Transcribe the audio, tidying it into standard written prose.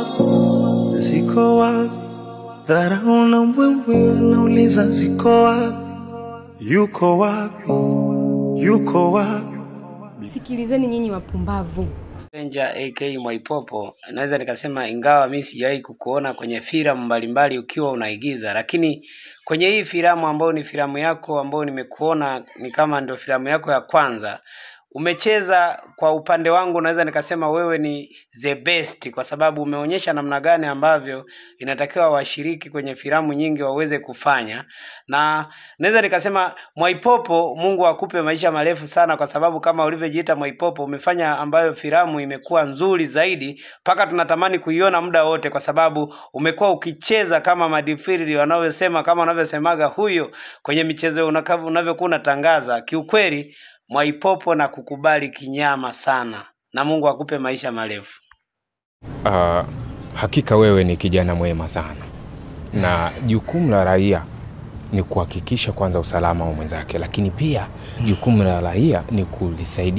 wapi? Ziko wapi? Dharau na mbwembwe nauliza ziko wapi? Yuko wapi? Yuko wapi? Sikilizeni nyinyi wapumbavu. Ranger AK Mwaipopo, naweza nikasema ingawa mimi sijawahi kukuona kwenye filamu mbalimbali ukiwa unaigiza, lakini kwenye hii filamu ambayo ni filamu yako ambayo nimekuona ni kama ndio filamu yako ya kwanza, umecheza kwa upande wangu naweza nikasema wewe ni the best, kwa sababu umeonyesha namna gani ambavyo inatakiwa washiriki kwenye filamu nyingi waweze kufanya. Na naweza nikasema Mwaipopo, Mungu akupe maisha marefu sana, kwa sababu kama ulivyojiita Mwaipopo umefanya ambayo filamu imekuwa nzuri zaidi mpaka tunatamani kuiona muda wote, kwa sababu umekuwa ukicheza kama madifiri wanavyosema, kama wanavyosemaga huyo kwenye michezo unavyokuwa unatangaza. Kiukweli Mwaipopo na kukubali kinyama sana, na Mungu akupe maisha marefu. Hakika wewe ni kijana mwema sana, na jukumu la raia ni kuhakikisha kwanza usalama wa mwenzake, lakini pia jukumu la raia ni kulisaidia